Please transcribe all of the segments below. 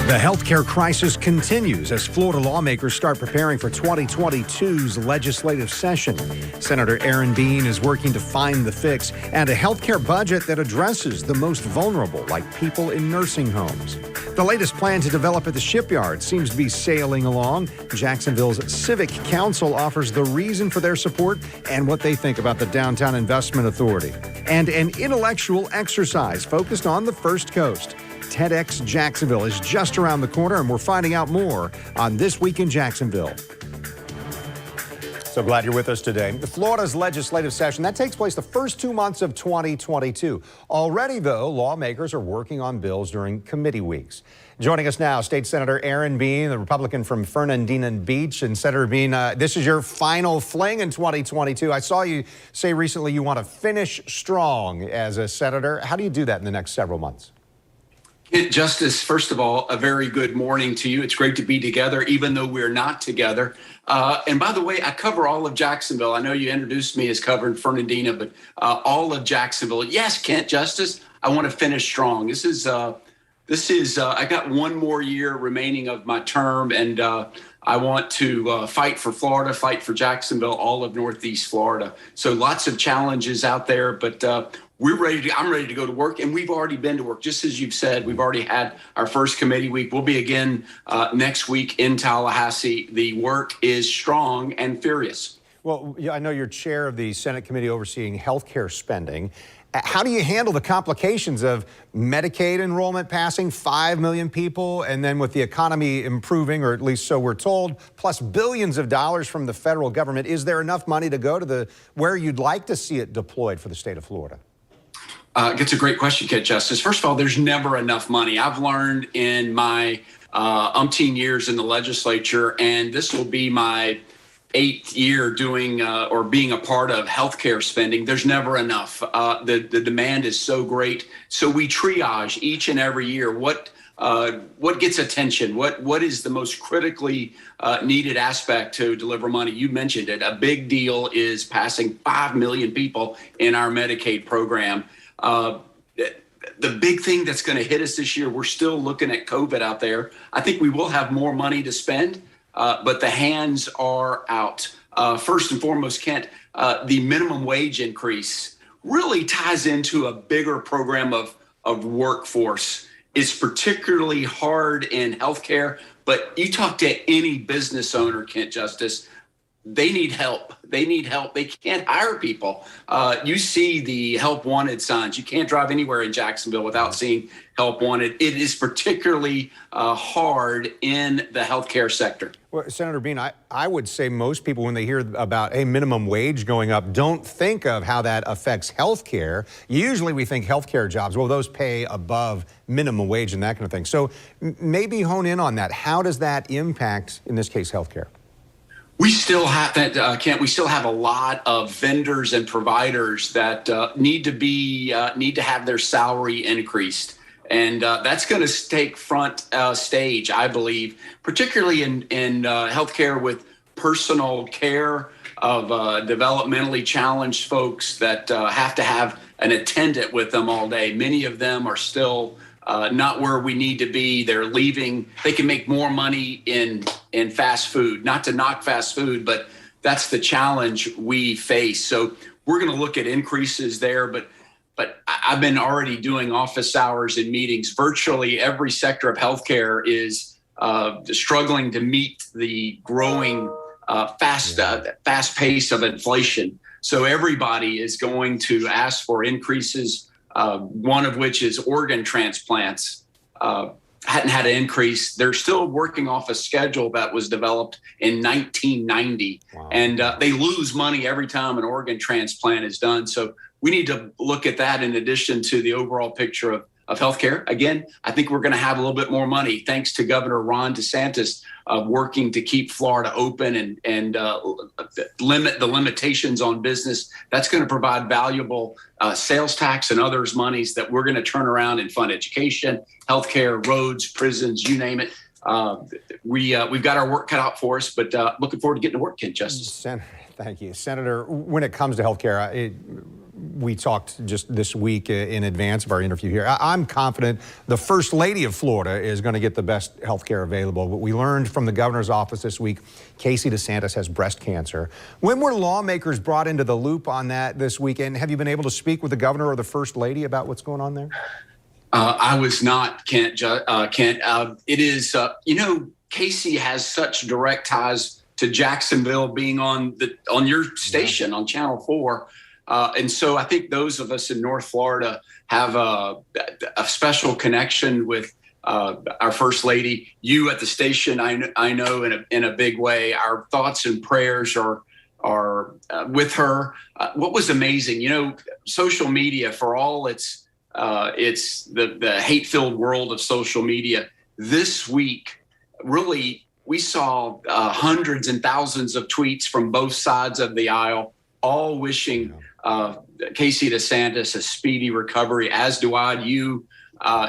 The healthcare crisis continues as Florida lawmakers start preparing for 2022's legislative session. Senator Aaron Bean is working to find the fix and a healthcare budget that addresses the most vulnerable, like people in nursing homes. The latest plan to develop at the shipyard seems to be sailing along. Jacksonville's Civic Council offers the reason for their support and what they think about the Downtown Investment Authority. And an intellectual exercise focused on the First Coast. TEDx Jacksonville is just around the corner, and we're finding out more on This Week in Jacksonville. So glad you're with us today. Florida's legislative session, that takes place the first 2 months of 2022. Already, though, lawmakers are working on bills during committee weeks. Joining us now, State Senator Aaron Bean, the Republican from Fernandina Beach. And Senator Bean, this is your final fling in 2022. I saw you say recently you want to finish strong as a senator. How do you do that in the next several months? Justice, first of all, a very good morning to you. It's great to be together, even though we're not together. And by the way, I cover all of Jacksonville. I know you introduced me as covering Fernandina, but all of Jacksonville. Yes, Kent, Justice, I want to finish strong. I got one more year remaining of my term, and I want to fight for Florida, fight for Jacksonville, all of Northeast Florida. So lots of challenges out there, but I'm ready to go to work, and we've already been to work. Just as you've said, we've already had our first committee week. We'll be again next week in Tallahassee. The work is strong and furious. Well, I know you're chair of the Senate committee overseeing health care spending. How do you handle the complications of Medicaid enrollment passing 5 million people, and then with the economy improving, or at least so we're told, plus billions of dollars from the federal government? Is there enough money to go to where you'd like to see it deployed for the state of Florida? It's a great question, Kent, Justice. First of all, there's never enough money. I've learned in my umpteen years in the legislature, and this will be my 8th year doing or being a part of healthcare spending. There's never enough. The demand is so great. So we triage each and every year what gets attention, what is the most critically needed aspect to deliver money. You mentioned it. A big deal is passing 5 million people in our Medicaid program. The big thing that's going to hit us this year, we're still looking at COVID out there. I think we will have more money to spend, but the hands are out. First and foremost, Kent, the minimum wage increase really ties into a bigger program of workforce. It's particularly hard in healthcare, but you talk to any business owner, Kent, Justice, they need help. They need help. They can't hire people. You see the help wanted signs. You can't drive anywhere in Jacksonville without seeing help wanted. It is particularly hard in the healthcare sector. Well, Senator Bean, I would say most people, when they hear about a minimum wage going up, don't think of how that affects healthcare. Usually we think healthcare jobs, well, those pay above minimum wage and that kind of thing. So maybe hone in on that. How does that impact, in this case, healthcare? We still have that, Kent. We still have a lot of vendors and providers that need to have their salary increased, and that's going to take front stage, I believe, particularly in healthcare with personal care of developmentally challenged folks that have to have an attendant with them all day. Many of them are still not where we need to be. They're leaving. They can make more money in fast food. Not to knock fast food, but that's the challenge we face. So we're going to look at increases there. But I've been already doing office hours and meetings. Virtually every sector of healthcare is struggling to meet the growing fast pace of inflation. So everybody is going to ask for increases. One of which is organ transplants. Hadn't had an increase. They're still working off a schedule that was developed in 1990. Wow. And they lose money every time an organ transplant is done. So we need to look at that in addition to the overall picture of healthcare. Again, I think we're going to have a little bit more money thanks to Governor Ron DeSantis working to keep Florida open and limit the limitations on business. That's going to provide valuable sales tax and others monies that we're going to turn around and fund education, healthcare, roads, prisons, you name it. We've got our work cut out for us, but looking forward to getting to work, Kent, Justice. Thank you, Senator. When it comes to healthcare, we talked just this week in advance of our interview here. I'm confident the First Lady of Florida is going to get the best health care available. But we learned from the governor's office this week, Casey DeSantis has breast cancer. When were lawmakers brought into the loop on that this weekend? Have you been able to speak with the governor or the First Lady about what's going on there? I was not, Kent. It is, Casey has such direct ties to Jacksonville, being on your station on Channel 4. And so I think those of us in North Florida have a special connection with our First Lady. You at the station, I know in a big way. Our thoughts and prayers are with her. What was amazing, social media, for all it's the hate-filled world of social media. This week, really, we saw hundreds and thousands of tweets from both sides of the aisle, all wishing Casey DeSantis a speedy recovery, as do I,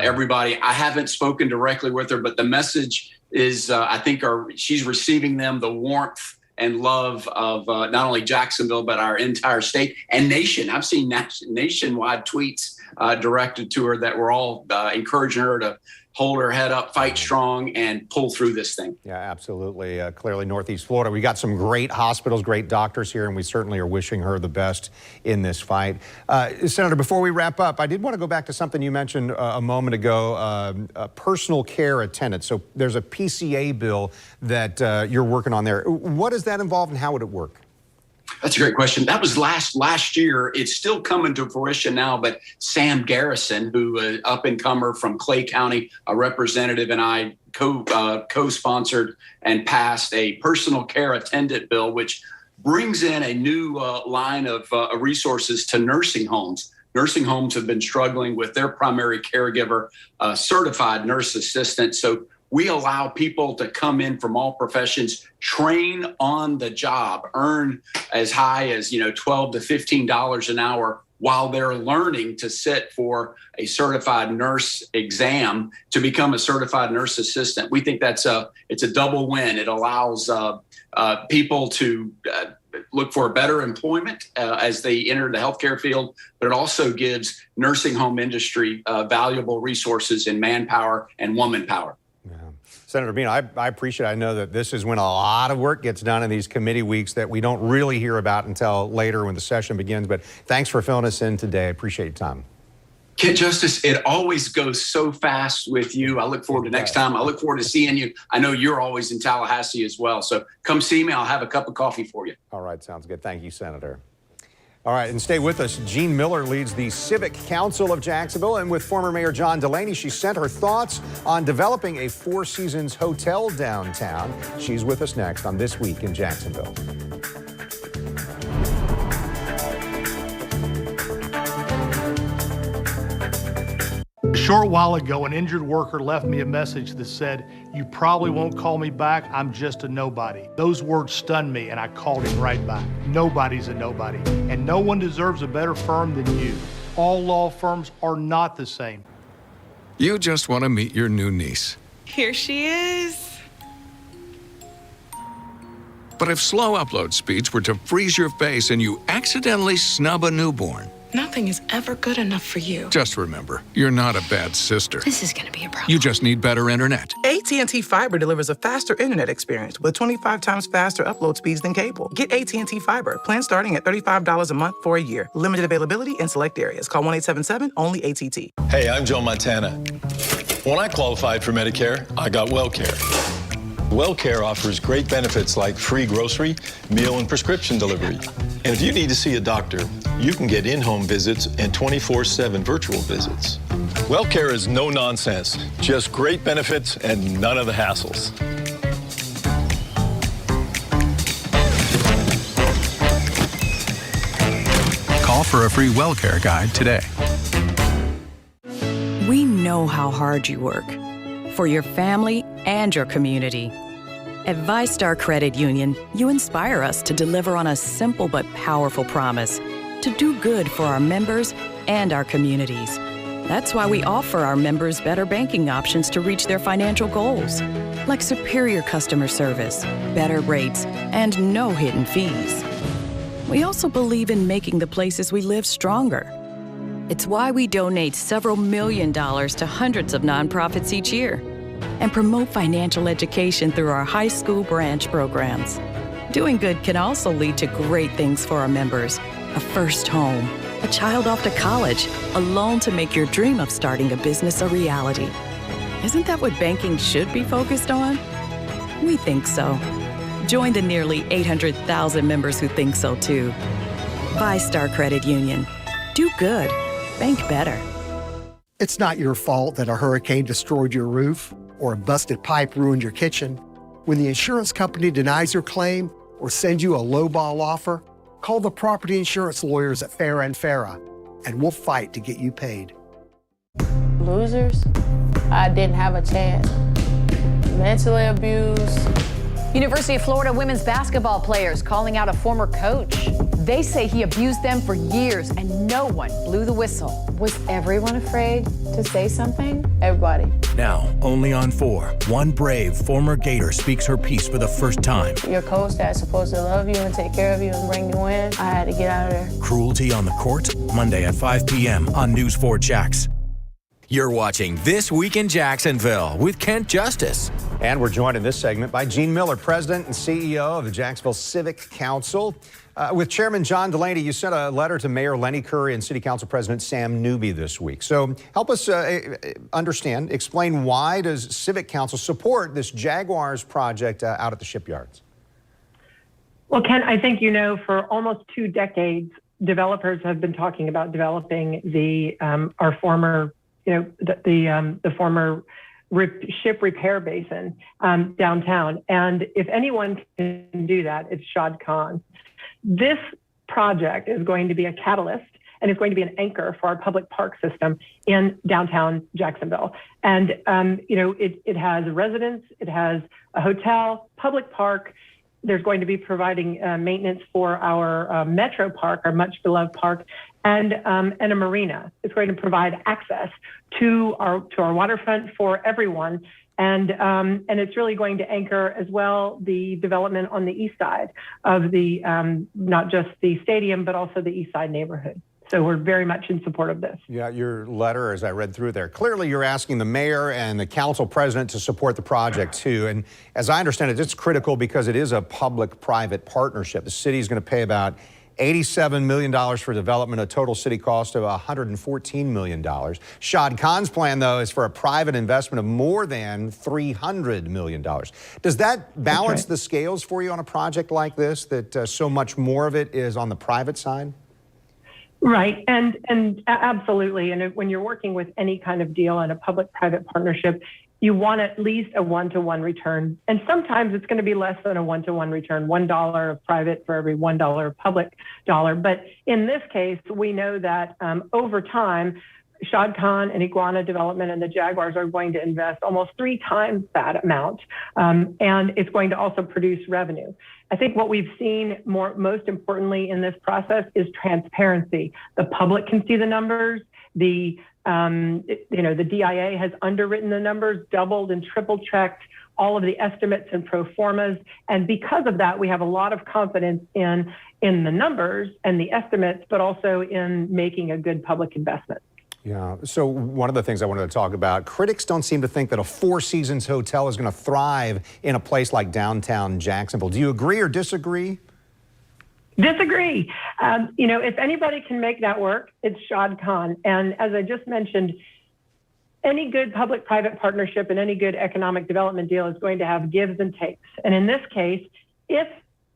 everybody. I haven't spoken directly with her, but the message is, I think she's receiving them, the warmth and love of not only Jacksonville, but our entire state and nation. I've seen nationwide tweets directed to her that were all encouraging her to hold her head up, fight strong, and pull through this thing. Yeah, absolutely. Clearly, Northeast Florida, we got some great hospitals, great doctors here, and we certainly are wishing her the best in this fight. Senator, before we wrap up, I did want to go back to something you mentioned a moment ago, personal care attendants. So there's a PCA bill that you're working on there. What does that involve, and how would it work? That's a great question. That was last year. It's still coming to fruition now, but Sam Garrison, who up-and-comer from Clay County, a representative, and I co-sponsored and passed a personal care attendant bill, which brings in a new line of resources to nursing homes. Nursing homes have been struggling with their primary caregiver, certified nurse assistant. So we allow people to come in from all professions, train on the job, earn as high as $12 to $15 an hour while they're learning to sit for a certified nurse exam to become a certified nurse assistant. We think it's a double win. It allows people to look for better employment as they enter the healthcare field, but it also gives nursing home industry valuable resources in manpower and woman power. Senator Bean, I appreciate it. I know that this is when a lot of work gets done in these committee weeks that we don't really hear about until later when the session begins. But thanks for filling us in today. I appreciate your time. Kent Justice, it always goes so fast with you. I look forward to next time. I look forward to seeing you. I know you're always in Tallahassee as well. So come see me. I'll have a cup of coffee for you. All right. Sounds good. Thank you, Senator. All right, and stay with us. Jean Miller leads the Civic Council of Jacksonville, and with former Mayor John Delaney, she sent her thoughts on developing a Four Seasons hotel downtown. She's with us next on This Week in Jacksonville. A short while ago, an injured worker left me a message that said, "You probably won't call me back. I'm just a nobody." Those words stunned me, and I called him right back. Nobody's a nobody, and no one deserves a better firm than you. All law firms are not the same. You just want to meet your new niece. Here she is. But if slow upload speeds were to freeze your face and you accidentally snub a newborn, Nothing is ever good enough for you. just remember, you're not a bad sister. This is going to be a problem. You just need better internet. AT&T Fiber delivers a faster internet experience with 25 times faster upload speeds than cable. Get AT&T Fiber. Plan starting at $35 a month for a year. Limited availability in select areas. Call 1-877-ONLY-ATT. Hey, I'm Joe Montana. When I qualified for Medicare, I got WellCare. WellCare offers great benefits like free grocery, meal, and prescription delivery. And if you need to see a doctor, you can get in-home visits and 24/7 virtual visits. WellCare is no nonsense, just great benefits and none of the hassles. Call for a free WellCare guide today. We know how hard you work for your family and your community. At ViStar Credit Union, you inspire us to deliver on a simple but powerful promise to do good for our members and our communities. That's why we offer our members better banking options to reach their financial goals, like superior customer service, better rates, and no hidden fees. We also believe in making the places we live stronger. It's why we donate several $1 million to hundreds of nonprofits each year and promote financial education through our high school branch programs. Doing good can also lead to great things for our members: a first home, a child off to college, a loan to make your dream of starting a business a reality. Isn't that what banking should be focused on? We think so. Join the nearly 800,000 members who think so too. VyStar Credit Union. Do good. Bank better. It's not your fault that a hurricane destroyed your roof or a busted pipe ruined your kitchen. When the insurance company denies your claim or sends you a lowball offer, call the property insurance lawyers at Farah & Farah, and we'll fight to get you paid. Losers? I didn't have a chance. Mentally abused. University of Florida women's basketball players calling out a former coach. They say he abused them for years and no one blew the whistle. Was everyone afraid to say something? Everybody. Now, only on 4, one brave former Gator speaks her piece for the first time. Your coach that's supposed to love you and take care of you and bring you in, I had to get out of there. Cruelty on the Court, Monday at 5 p.m. on News 4 Jax. You're watching This Week in Jacksonville with Kent Justice. And we're joined in this segment by Gene Miller, President and CEO of the Jacksonville Civic Council. With Chairman John Delaney, you sent a letter to Mayor Lenny Curry and City Council President Sam Newby this week. So help us explain why does Civic Council support this Jaguars project out at the shipyards? Well, Ken, I think you know for almost 2 decades, developers have been talking about developing our former, the former ship repair basin downtown. And if anyone can do that, it's Shad Khan. This project is going to be a catalyst and it's going to be an anchor for our public park system in downtown Jacksonville. And, it has residents, it has a hotel, public park. There's going to be providing maintenance for our Metro Park, our much beloved park, and a marina. It's going to provide access to our waterfront for everyone, and it's really going to anchor as well the development on the east side of the not just the stadium but also the east side neighborhood. So we're very much in support of this. Yeah, your letter, as I read through there, clearly you're asking the mayor and the council president to support the project too. And as I understand it, it's critical because it is a public-private partnership. The city is going to pay about $87 million for development, a total city cost of $114 million. Shad Khan's plan, though, is for a private investment of more than $300 million. Does that balance the scales for you on a project like this, that so much more of it is on the private side? Right, and absolutely. And when you're working with any kind of deal in a public-private partnership, you want at least a 1-to-1 return. And sometimes it's going to be less than a 1-to-1 return, $1 of private for every $1 of public dollar. But in this case, we know that over time, Shad Khan and Iguana Development and the Jaguars are going to invest almost 3 times that amount. And it's going to also produce revenue. I think what we've seen most importantly in this process is transparency. The public can see the numbers. The DIA has underwritten the numbers, doubled and triple checked all of the estimates and pro formas. And because of that, we have a lot of confidence in the numbers and the estimates, but also in making a good public investment. Yeah, so one of the things I wanted to talk about, critics don't seem to think that a Four Seasons hotel is going to thrive in a place like downtown Jacksonville. Do you agree or disagree? Disagree. If anybody can make that work, it's Shad Khan. And as I just mentioned, any good public-private partnership and any good economic development deal is going to have gives and takes. And in this case, if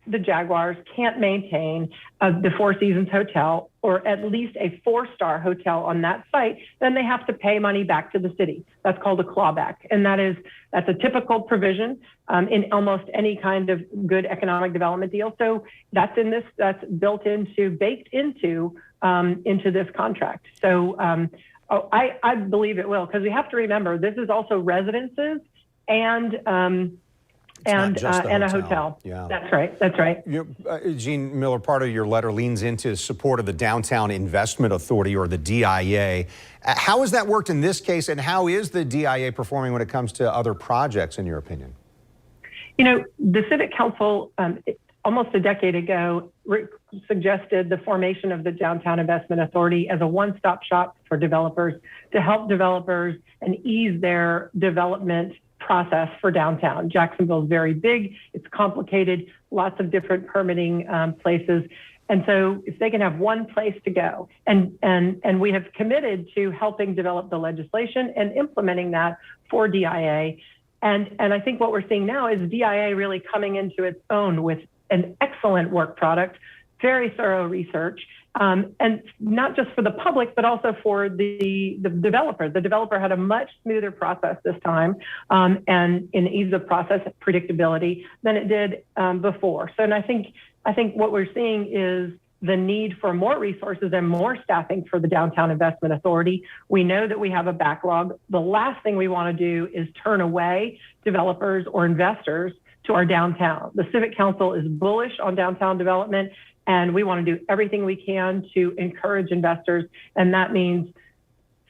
the Jaguars can't maintain the Four Seasons hotel or at least a 4-star hotel on that site, then they have to pay money back to the city. That's called a clawback. And that's a typical provision in almost any kind of good economic development deal. So that's baked into this contract. So I believe it will, because we have to remember this is also residences and a hotel. Yeah. That's right. Gene Miller, part of your letter leans into support of the Downtown Investment Authority, or the DIA. How has that worked in this case, and how is the DIA performing when it comes to other projects, in your opinion? The Civic Council, almost a decade ago, suggested the formation of the Downtown Investment Authority as a one-stop shop for developers to help developers and ease their development process for downtown. Jacksonville is very big, it's complicated, lots of different permitting places. And so if they can have one place to go, and we have committed to helping develop the legislation and implementing that for DIA. And I think what we're seeing now is DIA really coming into its own with an excellent work product, very thorough research, and not just for the public, but also for the developer. The developer had a much smoother process this time, and in ease of process predictability than it did before. So, and I think what we're seeing is the need for more resources and more staffing for the Downtown Investment Authority. We know that we have a backlog. The last thing we want to do is turn away developers or investors to our downtown. The Civic Council is bullish on downtown development, and we want to do everything we can to encourage investors, and that means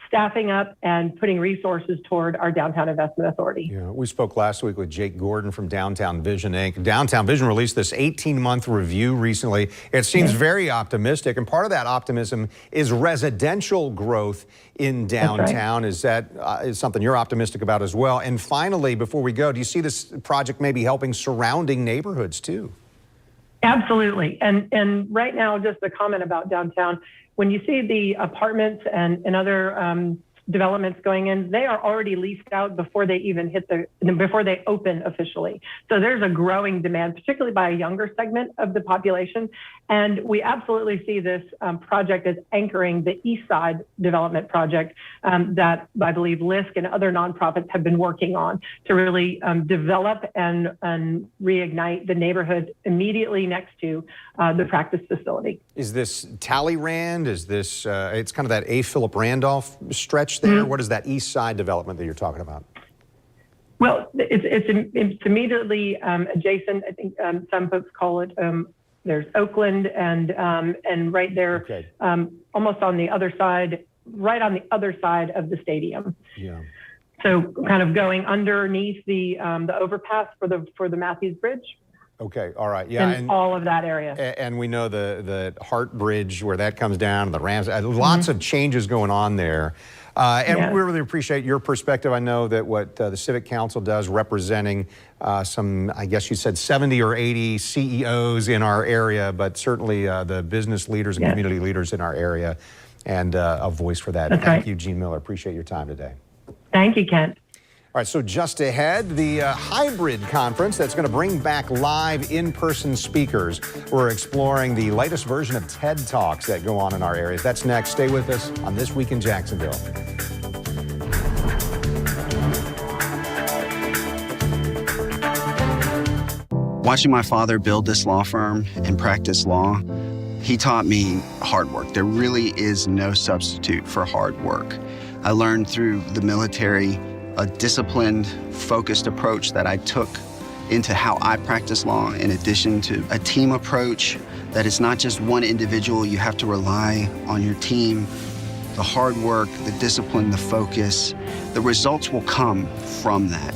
staffing up and putting resources toward our Downtown Investment Authority. Yeah, we spoke last week with Jake Gordon from Downtown Vision, Inc. Downtown Vision released this 18-month review recently. It seems very optimistic, and part of that optimism is residential growth in downtown. Is that is something you're optimistic about as well? And finally, before we go, do you see this project maybe helping surrounding neighborhoods too? Absolutely. And right now, just a comment about downtown. When you see the apartments and other developments going in, they are already leased out before they even before they open officially. So there's a growing demand, particularly by a younger segment of the population. And we absolutely see this project as anchoring the East Side development project that I believe LISC and other nonprofits have been working on to really develop and reignite the neighborhood immediately next to the practice facility. Is this Talleyrand? Is this, it's kind of that A. Philip Randolph stretch there? Mm-hmm. What is that East Side development that you're talking about? Well, it's immediately adjacent. I think some folks call it, there's Oakland and right there, okay. Almost on the other side, right on the other side of the stadium. Yeah. So kind of going underneath the overpass for the Matthews Bridge. Okay, all right, yeah. And all of that area. And we know the Hart Bridge where that comes down, the Rams, lots of changes going on there. And we really appreciate your perspective. I know that what the Civic Council does, representing some, I guess you said 70 or 80 CEOs in our area, but certainly the business leaders and community leaders in our area, and a voice for that. Thank you, Jean Miller. Appreciate your time today. Thank you, Kent. All right, so just ahead, the hybrid conference that's going to bring back live in-person speakers. We're exploring the latest version of TED Talks that go on in our areas. That's next. Stay with us on This Week in Jacksonville. Watching my father build this law firm and practice law, he taught me hard work. There really is no substitute for hard work. I learned through the military a disciplined, focused approach that I took into how I practice law, in addition to a team approach that is not just one individual. You have to rely on your team. The hard work, the discipline, the focus, the results will come from that.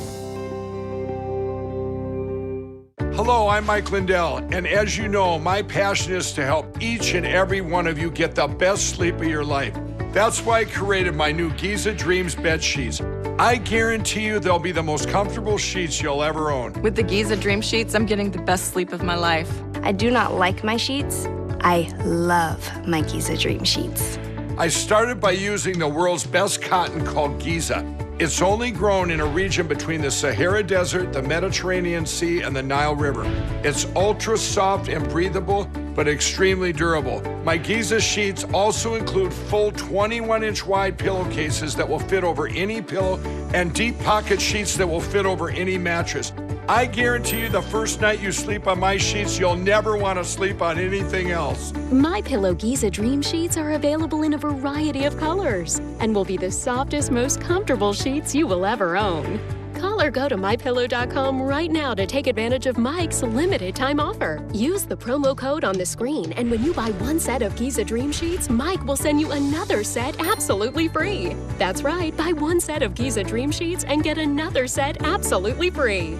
Hello, I'm Mike Lindell, and as you know, my passion is to help each and every one of you get the best sleep of your life. That's why I created my new Giza Dreams bed sheets. I guarantee you they'll be the most comfortable sheets you'll ever own. With the Giza Dream Sheets, I'm getting the best sleep of my life. I do not like my sheets. I love my Giza Dream Sheets. I started by using the world's best cotton called Giza. It's only grown in a region between the Sahara Desert, the Mediterranean Sea, and the Nile River. It's ultra soft and breathable, but extremely durable. My Giza sheets also include full 21-inch wide pillowcases that will fit over any pillow and deep pocket sheets that will fit over any mattress. I guarantee you the first night you sleep on my sheets, you'll never want to sleep on anything else. MyPillow Giza Dream Sheets are available in a variety of colors and will be the softest, most comfortable sheets you will ever own. Call or go to MyPillow.com right now to take advantage of Mike's limited time offer. Use the promo code on the screen, and when you buy one set of Giza Dream Sheets, Mike will send you another set absolutely free. That's right, buy one set of Giza Dream Sheets and get another set absolutely free.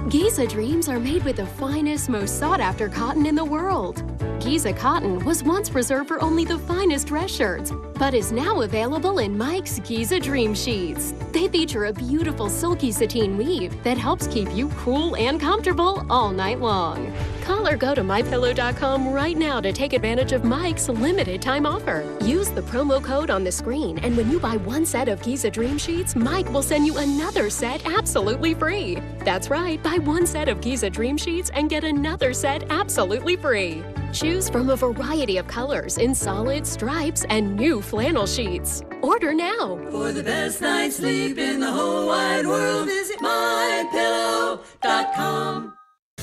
Giza Dreams are made with the finest, most sought-after cotton in the world. Giza cotton was once reserved for only the finest dress shirts, but is now available in Mike's Giza Dream Sheets. They feature a beautiful silky sateen weave that helps keep you cool and comfortable all night long. Call or go to mypillow.com right now to take advantage of Mike's limited time offer. Use the promo code on the screen, and when you buy one set of Giza Dream Sheets, Mike will send you another set absolutely free. That's right, buy one set of Giza Dream Sheets and get another set absolutely free. Choose from a variety of colors in solid, stripes, and new flannel sheets. Order now. For the best night's sleep in the whole wide world, visit mypillow.com.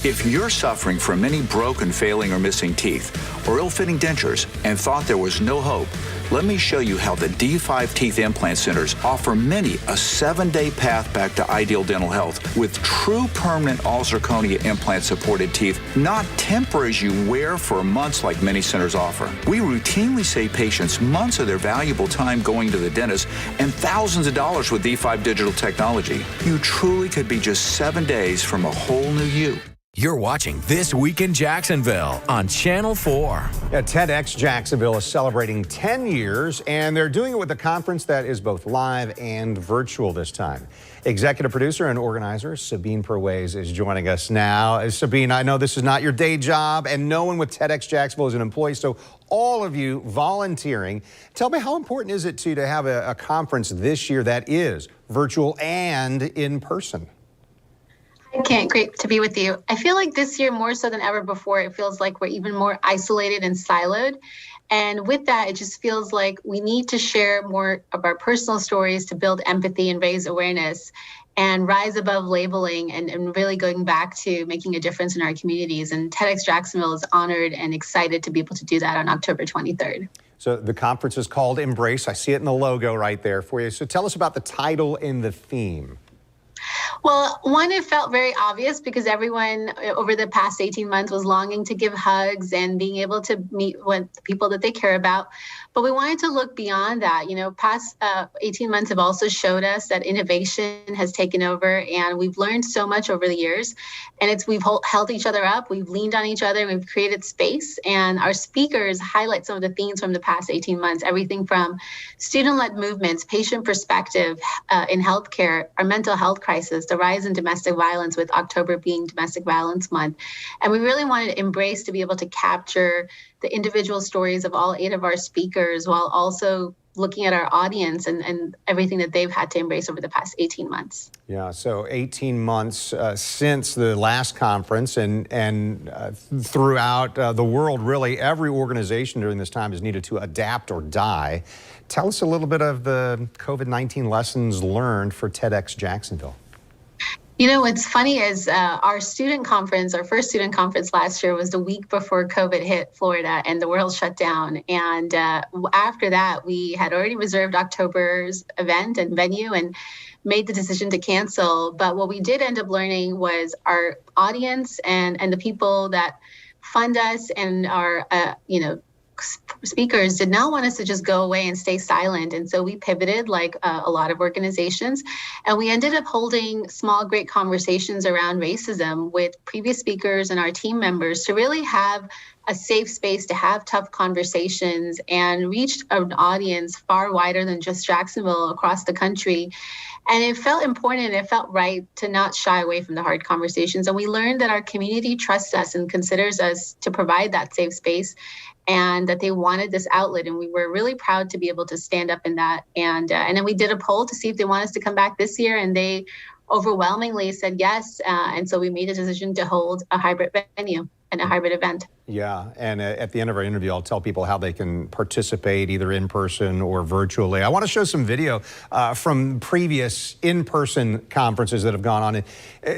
If you're suffering from many broken, failing, or missing teeth, or ill-fitting dentures, and thought there was no hope, let me show you how the D5 Teeth Implant Centers offer many a 7-day path back to ideal dental health with true permanent all-zirconia implant-supported teeth, not temporaries you wear for months like many centers offer. We routinely save patients months of their valuable time going to the dentist and thousands of dollars with D5 digital technology. You truly could be just 7 days from a whole new you. You're watching This Week in Jacksonville on Channel 4. TEDx Jacksonville is celebrating 10 years, and they're doing it with a conference that is both live and virtual this time. Executive producer and organizer Sabine Perways is joining us now. Sabine, I know this is not your day job, and no one with TEDx Jacksonville is an employee, so all of you volunteering. Tell me, how important is it to have a conference this year that is virtual and in person? Great to be with you. I feel like this year, more so than ever before, it feels like we're even more isolated and siloed. And with that, it just feels like we need to share more of our personal stories to build empathy and raise awareness and rise above labeling and really going back to making a difference in our communities. And TEDx Jacksonville is honored and excited to be able to do that on October 23rd. So the conference is called Embrace. I see it in the logo right there for you. So tell us about the title and the theme. Well, one, it felt very obvious because everyone over the past 18 months was longing to give hugs and being able to meet with the people that they care about. But we wanted to look beyond that. You know, past 18 months have also showed us that innovation has taken over, and we've learned so much over the years. And we've held each other up, we've leaned on each other, and we've created space. And our speakers highlight some of the themes from the past 18 months, everything from student-led movements, patient perspective in healthcare, our mental health crisis, the rise in domestic violence, with October being Domestic Violence Month. And we really wanted to embrace to be able to capture the individual stories of all 8 of our speakers while also looking at our audience and everything that they've had to embrace over the past 18 months. Yeah, so 18 months since the last conference, and throughout the world, really, every organization during this time has needed to adapt or die. Tell us a little bit of the COVID-19 lessons learned for TEDx Jacksonville. You know, what's funny is our student conference, our first student conference last year was the week before COVID hit Florida and the world shut down. And after that, we had already reserved October's event and venue and made the decision to cancel. But what we did end up learning was our audience and the people that fund us and our, speakers did not want us to just go away and stay silent. And so we pivoted like a lot of organizations, and we ended up holding small, great conversations around racism with previous speakers and our team members to really have a safe space to have tough conversations and reached an audience far wider than just Jacksonville, across the country. And it felt important, it felt right to not shy away from the hard conversations. And we learned that our community trusts us and considers us to provide that safe space, and that they wanted this outlet. And we were really proud to be able to stand up in that. And then we did a poll to see if they want us to come back this year, and they overwhelmingly said yes. And so we made a decision to hold a hybrid venue and a hybrid event. Yeah, and at the end of our interview, I'll tell people how they can participate either in person or virtually. I want to show some video from previous in-person conferences that have gone on.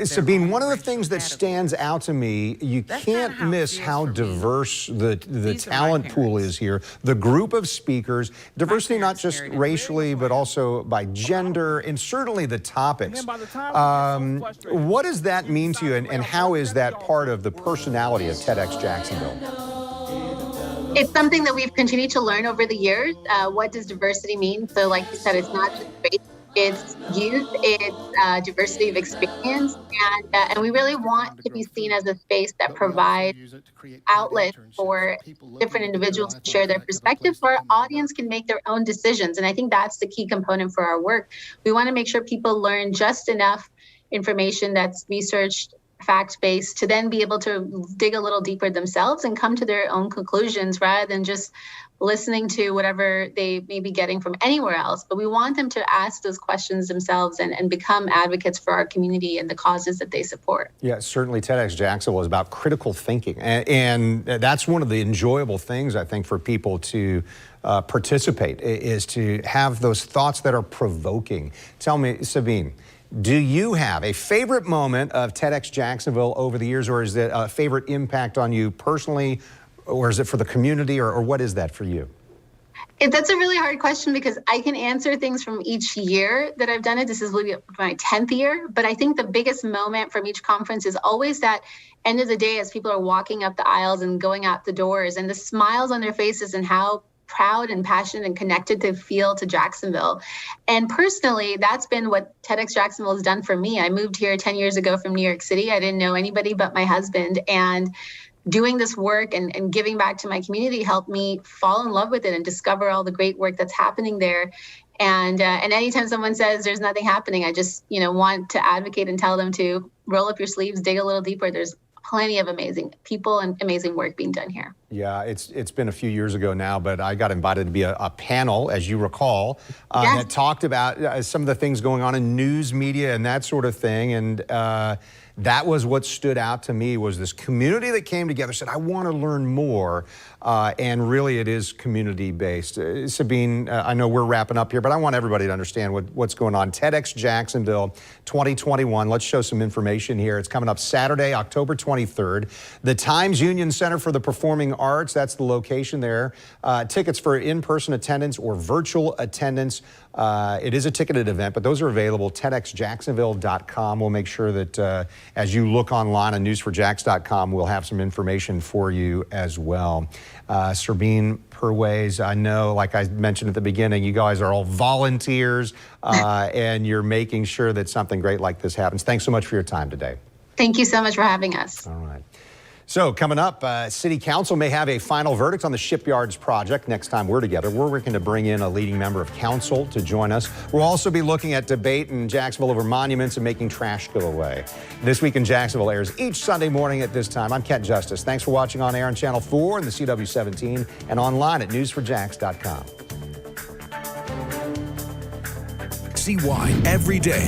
Sabine, one of the things that stands out to me, you can't miss how diverse the talent pool is here. The group of speakers, diversity not just racially, but also by gender, and certainly the topics. What does that mean to you, and how is that part of the personality of TEDx Jacksonville? It's something that we've continued to learn over the years. What does diversity mean? So like you said, it's not just race, it's youth, it's diversity of experience, and we really want to be seen as a space that provides outlets for different individuals to share their perspective, so our audience can make their own decisions. And I think that's the key component for our work. We want to make sure people learn just enough information that's researched, fact-based, to then be able to dig a little deeper themselves and come to their own conclusions rather than just listening to whatever they may be getting from anywhere else. But we want them to ask those questions themselves and become advocates for our community and the causes that they support. Yeah, certainly TEDx Jacksonville is about critical thinking. And that's one of the enjoyable things, I think, for people to participate, is to have those thoughts that are provoking. Tell me, Sabine, do you have a favorite moment of TEDx Jacksonville over the years, or is it a favorite impact on you personally, or is it for the community, or what is that for you? That's a really hard question because I can answer things from each year that I've done it. This is my 10th year, but I think the biggest moment from each conference is always that end of the day as people are walking up the aisles and going out the doors, and the smiles on their faces and how proud and passionate and connected they feel to Jacksonville. And personally, that's been what TEDx Jacksonville has done for me. I moved here 10 years ago from New York City. I didn't know anybody but my husband, and doing this work and giving back to my community helped me fall in love with it and discover all the great work that's happening there. And anytime someone says there's nothing happening, I just want to advocate and tell them to roll up your sleeves, dig a little deeper. There's plenty of amazing people and amazing work being done here. Yeah, it's been a few years ago now, but I got invited to be a panel, as you recall, that talked about some of the things going on in news media and that sort of thing. And that was what stood out to me, was this community that came together, said, I want to learn more. And really, it is community-based. Sabine, I know we're wrapping up here, but I want everybody to understand what's going on. TEDx Jacksonville 2021. Let's show some information here. It's coming up Saturday, October 23rd. The Times Union Center for the Performing Arts, that's the location there. Tickets for in-person attendance or virtual attendance. It is a ticketed event, but those are available, TEDxJacksonville.com. We'll make sure that as you look online on newsforjax.com, we'll have some information for you as well. Sabine Perways, I know, like I mentioned at the beginning, you guys are all volunteers and you're making sure that something great like this happens. Thanks so much for your time today. Thank you so much for having us. All right. So coming up, City Council may have a final verdict on the Shipyards project next time we're together. We're working to bring in a leading member of council to join us. We'll also be looking at debate in Jacksonville over monuments and making trash go away. This Week in Jacksonville airs each Sunday morning at this time. I'm Kent Justice. Thanks for watching on air on Channel 4 and the CW17 and online at newsforjax.com. See why every day